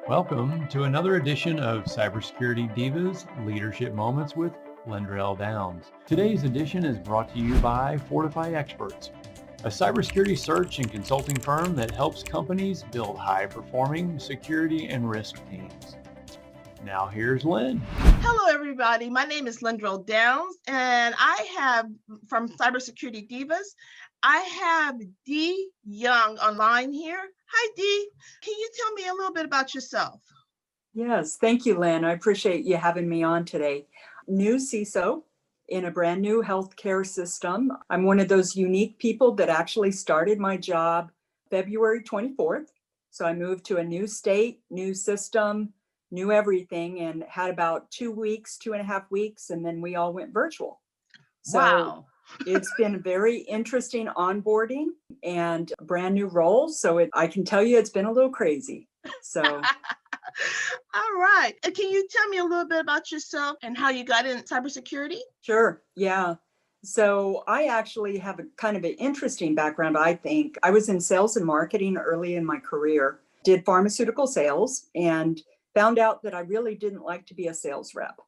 Welcome to another edition of Cybersecurity Divas Leadership Moments with Lendrell Downs. Today's edition is brought to you by Fortify Experts, a cybersecurity search and consulting firm that helps companies build high-performing security and risk teams. Now here's Lynn. Hello, everybody. My name is Lendrell Downs, and I have from Cybersecurity DIVAS, I have Dee Young online here. Hi, Dee. Can you tell me a little bit about yourself? Yes, thank you, Lynn. I appreciate you having me on today. New CISO in a brand new healthcare system. I'm one of those unique people that actually started my job February 24th. So I moved to a new state, new system, new everything, and had about 2.5 weeks, and then we all went virtual. So Wow. it's been very interesting onboarding and a brand new role. So I can tell you it's been a little crazy. So All right. And can you tell me a little bit about yourself and how you got in cybersecurity? Sure. Yeah. So I actually have a kind of an interesting background, I think. I was in sales and marketing early in my career, did pharmaceutical sales, and found out that I really didn't like to be a sales rep.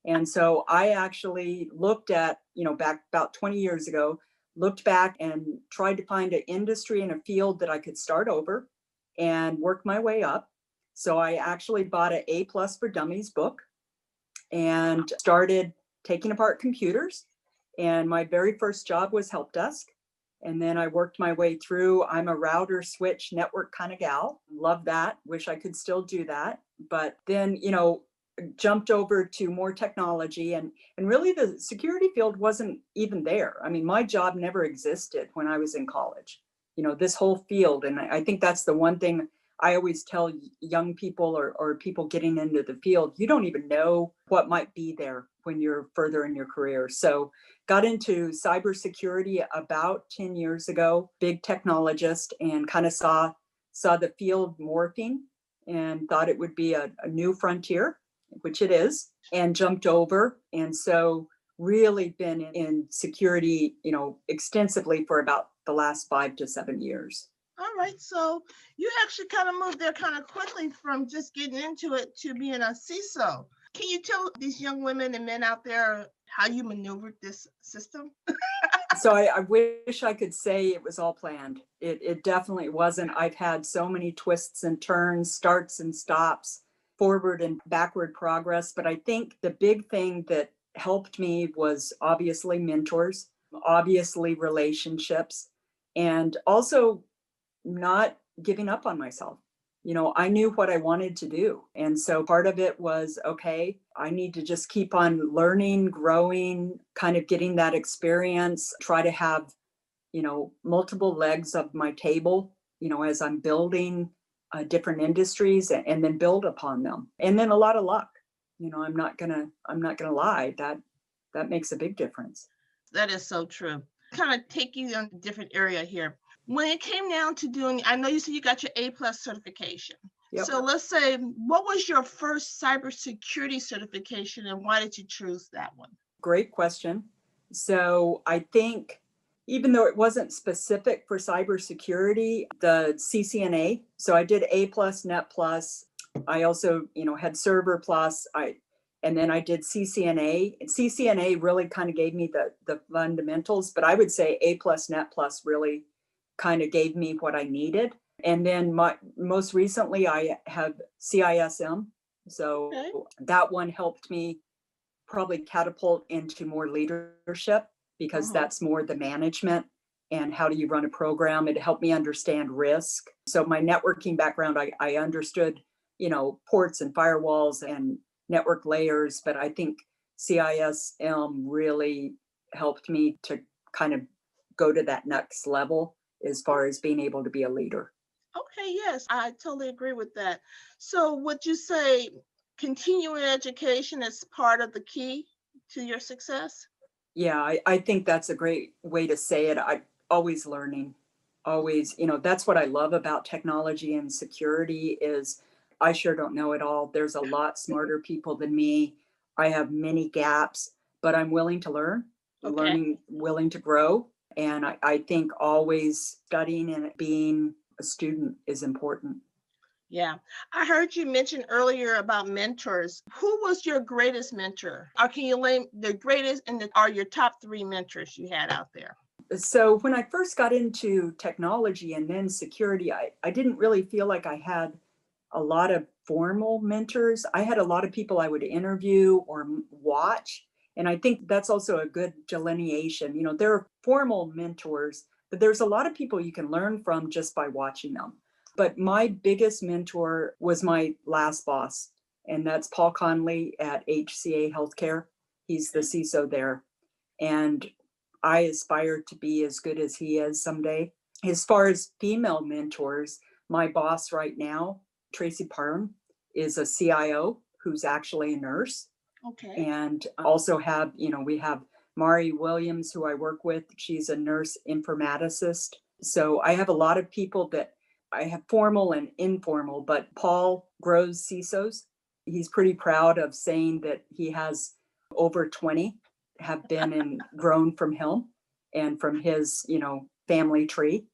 And so I actually looked at, back about 20 years ago, looked back and tried to find an industry and a field that I could start over and work my way up. So I actually bought an A Plus for Dummies book and started taking apart computers. And my very first job was help desk. And then I worked my way through. I'm a router switch network kind of gal. Love that. Wish I could still do that. But then, jumped over to more technology, and really the security field wasn't even there. I mean, my job never existed when I was in college, this whole field. And I think that's the one thing I always tell young people or people getting into the field, you don't even know what might be there when you're further in your career. So got into cybersecurity about 10 years ago, big technologist, and kind of saw the field morphing and thought it would be a new frontier, which it is, and jumped over. And so really been in security, extensively for about the last 5 to 7 years. All right. So you actually kind of moved there kind of quickly from just getting into it to being a CISO. Can you tell these young women and men out there how you maneuvered this system? So I wish I could say it was all planned. It definitely wasn't. I've had so many twists and turns, starts and stops, forward and backward progress. But I think the big thing that helped me was obviously mentors, obviously relationships, and also not giving up on myself. I knew what I wanted to do. And so part of it was, okay, I need to just keep on learning, growing, kind of getting that experience, try to have, multiple legs of my table, as I'm building different industries, and then build upon them. And then a lot of luck. I'm not gonna lie, that makes a big difference. That is so true. Kind of taking you on a different area here. When it came down to doing, I know you said you got your A plus certification. Yep. So let's say, what was your first cybersecurity certification and why did you choose that one? Great question. So I think even though it wasn't specific for cybersecurity, the CCNA, so I did A plus, Net plus. I also, had Server plus. And then I did CCNA. CCNA really kind of gave me the fundamentals, but I would say A plus, Net plus really kind of gave me what I needed. And then most recently I have CISM. So Okay. that one helped me probably catapult into more leadership, because that's more the management and how do you run a program. It helped me understand risk. So my networking background, I understood, ports and firewalls and network layers, but I think CISM really helped me to kind of go to that next level as far as being able to be a leader. Okay, yes, I totally agree with that. So would you say continuing education is part of the key to your success? Yeah, I think that's a great way to say it. I always learning, always, that's what I love about technology and security is I sure don't know it all. There's a lot smarter people than me. I have many gaps, but I'm willing to learn, Okay. willing to grow. And I think always studying and being a student is important. Yeah. I heard you mention earlier about mentors. Who was your greatest mentor? Or can you name the greatest and are your top three mentors you had out there? So when I first got into technology and then security, I didn't really feel like I had a lot of formal mentors. I had a lot of people I would interview or watch. And I think that's also a good delineation. You know, there are formal mentors, but there's a lot of people you can learn from just by watching them. But my biggest mentor was my last boss, and that's Paul Conley at HCA Health Care. He's the CISO there. And I aspire to be as good as he is someday. As far as female mentors, my boss right now, Tracy Parham, is a CIO who's actually a nurse. Okay. And also we have Mari Williams, who I work with. She's a nurse informaticist. So I have a lot of people that I have formal and informal, but Paul grows CISOs. He's pretty proud of saying that he has over 20 have been and grown from him and from his, family tree.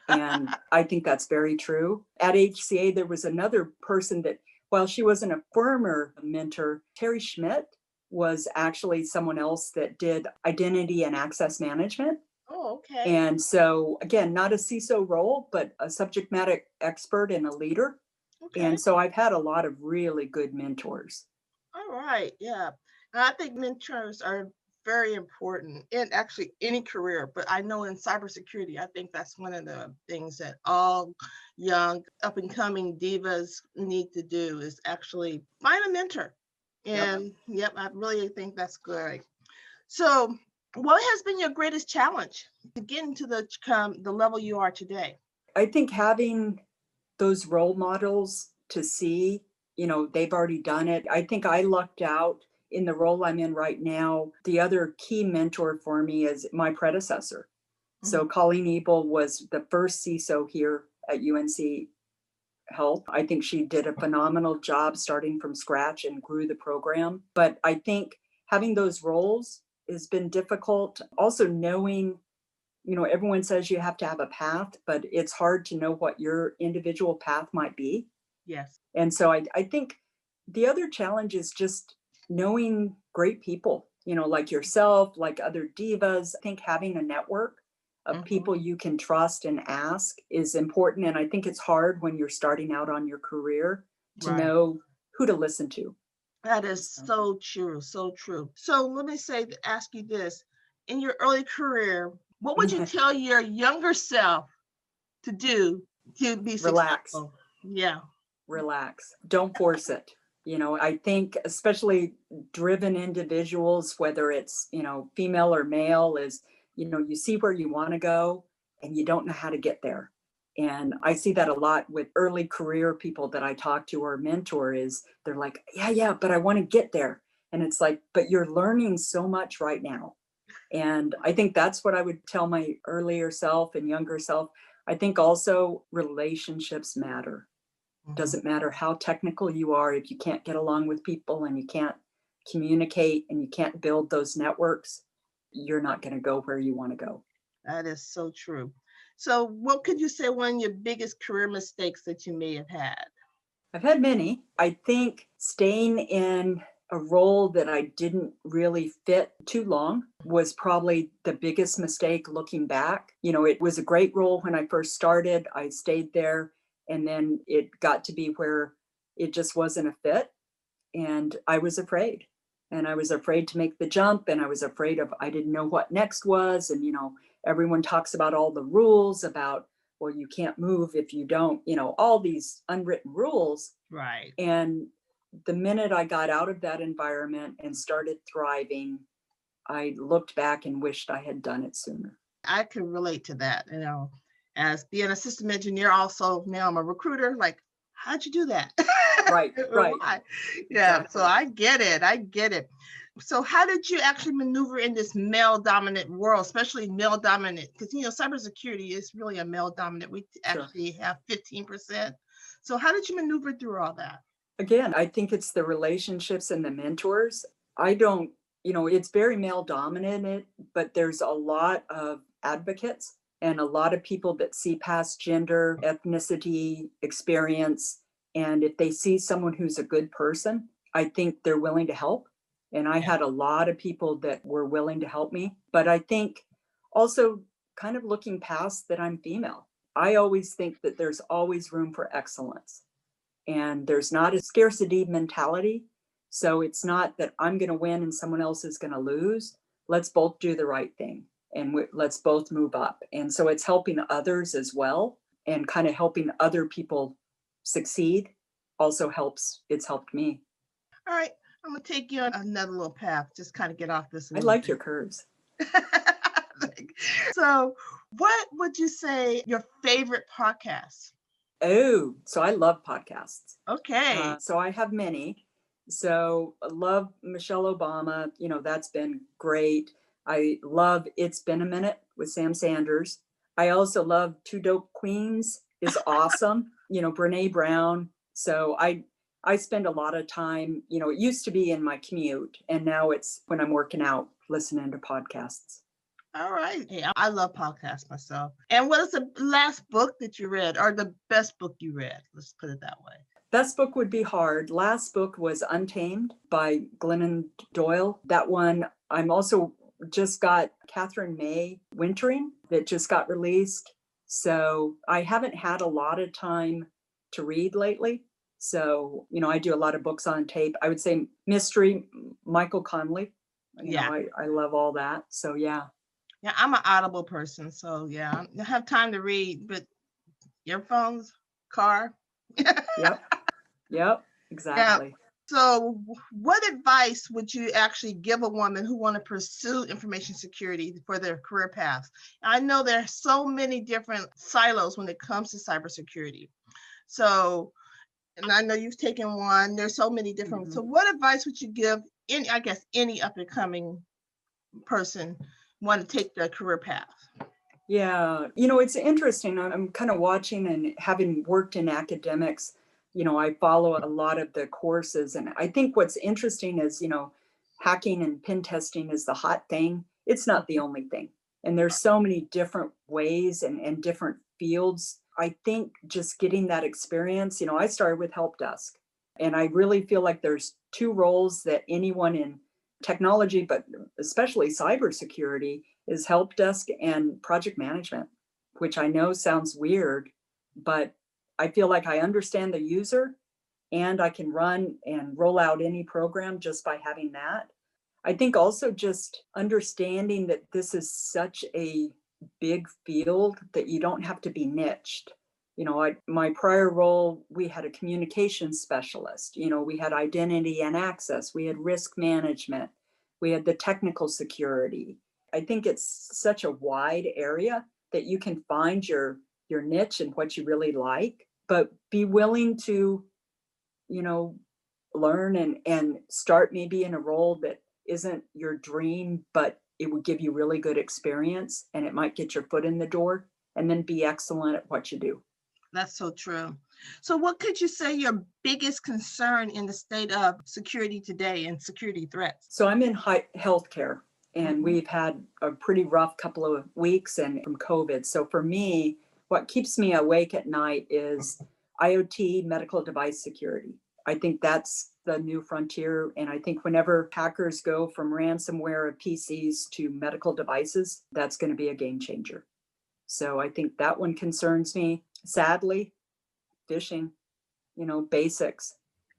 And I think that's very true. At HCA, there was another person that, while she wasn't a former mentor, Terry Schmidt was actually someone else that did identity and access management. Oh, okay. And so, again, not a CISO role, but a subject matter expert and a leader. Okay. And so I've had a lot of really good mentors. All right. Yeah. And I think mentors are very important in actually any career, but I know in cybersecurity, I think that's one of the things that all young up and coming divas need to do is actually find a mentor. And yep, I really think that's great. So, what has been your greatest challenge to get into the level you are today? I think having those role models to see, they've already done it. I think I lucked out in the role I'm in right now. The other key mentor for me is my predecessor. So Colleen Ebel was the first CISO here at UNC Health. I think she did a phenomenal job starting from scratch and grew the program. But I think having those roles has been difficult. Also knowing, everyone says you have to have a path, but it's hard to know what your individual path might be. Yes. And so I think the other challenge is just knowing great people, like yourself, like other divas. I think having a network of people you can trust and ask is important. And I think it's hard when you're starting out on your career to know who to listen to. That is so true. So true. So let me ask you this. In your early career, what would you tell your younger self to do to be Relax. successful? Yeah. Relax. Don't force it. I think especially driven individuals, whether it's, female or male, is, you see where you want to go and you don't know how to get there. And I see that a lot with early career people that I talk to or mentor is they're like, yeah, but I want to get there. And it's like, but you're learning so much right now. And I think that's what I would tell my earlier self and younger self. I think also relationships matter. Doesn't matter how technical you are, if you can't get along with people and you can't communicate and you can't build those networks, you're not going to go where you want to go. That is so true. So what could you say one of your biggest career mistakes that you may have had? I've had many. I think staying in a role that I didn't really fit too long was probably the biggest mistake looking back. It was a great role when I first started. I stayed there. And then it got to be where it just wasn't a fit. And I was afraid. And I was afraid to make the jump. And I was afraid I didn't know what next was. And, everyone talks about all the rules about, well, you can't move if you don't, all these unwritten rules. Right. And the minute I got out of that environment and started thriving, I looked back and wished I had done it sooner. I can relate to that, as being a system engineer, also now I'm a recruiter. Like, how'd you do that? Right. Yeah. Exactly. So I get it. So how did you actually maneuver in this male dominant world, especially male dominant? Because, cybersecurity is really a male dominant. We actually have 15%. So how did you maneuver through all that? Again, I think it's the relationships and the mentors. I don't, it's very male dominated, but there's a lot of advocates and a lot of people that see past gender, ethnicity, experience, And if they see someone who's a good person, I think they're willing to help. And I had a lot of people that were willing to help me. But I think also kind of looking past that I'm female. I always think that there's always room for excellence. And there's not a scarcity mentality. So it's not that I'm going to win and someone else is going to lose. Let's both do the right thing and let's both move up. And so it's helping others as well, and kind of helping other people succeed also helps. It's helped me. All right, I'm gonna take you on another little path, just kind of get off this a I little like bit. your curves. So, what would you say your favorite podcast? Oh, so I love podcasts. Okay. So I have many. So I love Michelle Obama. That's been great. I love It's Been a Minute with Sam Sanders. I also love Two Dope Queens is awesome. Brene Brown. So I spend a lot of time, it used to be in my commute, and now it's when I'm working out, listening to podcasts. All right. Hey, I love podcasts myself. And what is the last book that you read, or the best book you read? Let's put it that way. Best book would be hard. Last book was Untamed by Glennon Doyle. That one, I'm also just got Catherine May Wintering that just got released. So I haven't had a lot of time to read lately. So, I do a lot of books on tape. I would say mystery, Michael Connelly. I love all that. So, yeah. Yeah, I'm an Audible person. So, yeah, I have time to read, but earphones, car. Yep, exactly. Yeah. So what advice would you actually give a woman who want to pursue information security for their career path? I know there are so many different silos when it comes to cybersecurity. So, and I know you've taken one, there's so many different. Mm-hmm. So what advice would you give any up and coming person want to take their career path? Yeah, it's interesting. I'm kind of watching, and having worked in academics, I follow a lot of the courses. And I think what's interesting is, hacking and pen testing is the hot thing. It's not the only thing. And there's so many different ways and different fields. I think just getting that experience, I started with help desk. And I really feel like there's two roles that anyone in technology, but especially cybersecurity, is help desk and project management, which I know sounds weird, but I feel like I understand the user and I can run and roll out any program just by having that. I think also just understanding that this is such a big field that you don't have to be niched. My prior role, we had a communications specialist, we had identity and access, we had risk management, we had the technical security. I think it's such a wide area that you can find your niche and what you really like, but be willing to, learn and start maybe in a role that isn't your dream, but it would give you really good experience and it might get your foot in the door, and then be excellent at what you do. That's so true. So what could you say your biggest concern in the state of security today and security threats? So I'm in healthcare, and we've had a pretty rough couple of weeks and from COVID. So for me, what keeps me awake at night is IoT, medical device security. I think that's the new frontier. And I think whenever hackers go from ransomware of PCs to medical devices, that's going to be a game changer. So I think that one concerns me. Sadly, phishing, basics.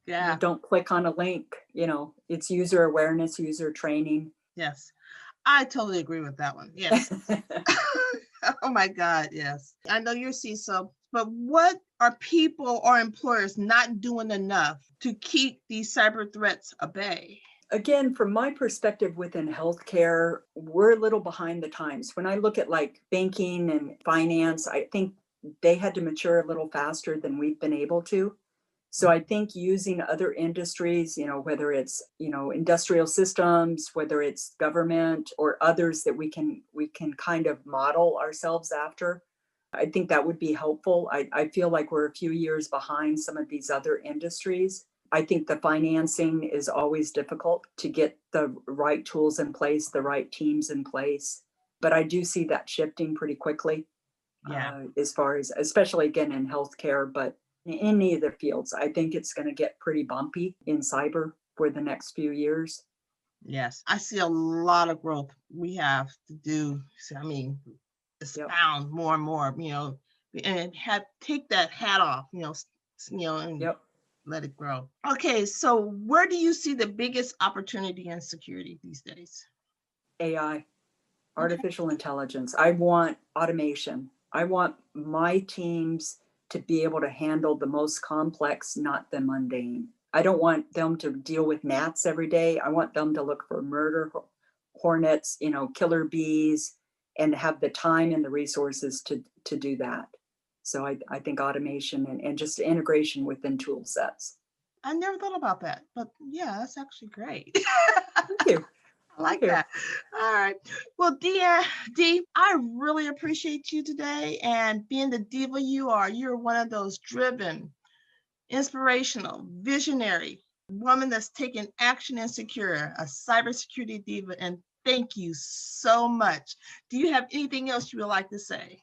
Yeah. You don't click on a link, it's user awareness, user training. Yes, I totally agree with that one. Yes. Oh my God, yes. I know you're CISO, but what are people or employers not doing enough to keep these cyber threats at bay? Again, from my perspective within healthcare, we're a little behind the times. When I look at like banking and finance, I think they had to mature a little faster than we've been able to. So I think using other industries, whether it's, industrial systems, whether it's government or others that we can kind of model ourselves after, I think that would be helpful. I feel like we're a few years behind some of these other industries. I think the financing is always difficult to get the right tools in place, the right teams in place. But I do see that shifting pretty quickly. Yeah. As far as, especially again in healthcare, but in any of the fields. I think it's going to get pretty bumpy in cyber for the next few years. Yes, I see a lot of growth we have to do. So, I mean, expound more and more, and take that hat off, and let it grow. Okay, so where do you see the biggest opportunity in security these days? AI, artificial intelligence. I want automation. I want my teams to be able to handle the most complex, not the mundane. I don't want them to deal with gnats every day. I want them to look for murder hornets, killer bees, and have the time and the resources to do that. So I think automation and just integration within tool sets. I never thought about that, but yeah, that's actually great. Thank you. I like that. All right. Well, Dee, I really appreciate you today, and being the diva you are. You're one of those driven, inspirational, visionary woman that's taking action and secure, a cybersecurity diva, and thank you so much. Do you have anything else you would like to say?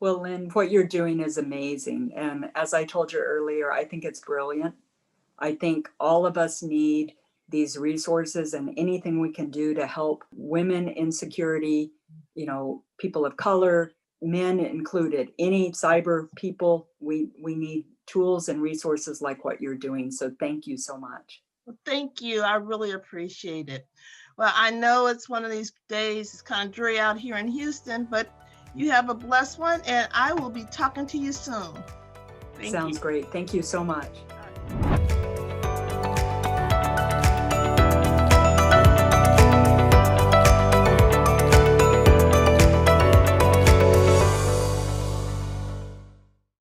Well, Lynn, what you're doing is amazing. And as I told you earlier, I think it's brilliant. I think all of us need these resources and anything we can do to help women in security, people of color, men included, any cyber people. We need tools and resources like what you're doing. So thank you so much. Well, thank you. I really appreciate it. Well, I know it's one of these days, it's kind of dreary out here in Houston, but you have a blessed one, and I will be talking to you soon. Sounds great. Thank you so much.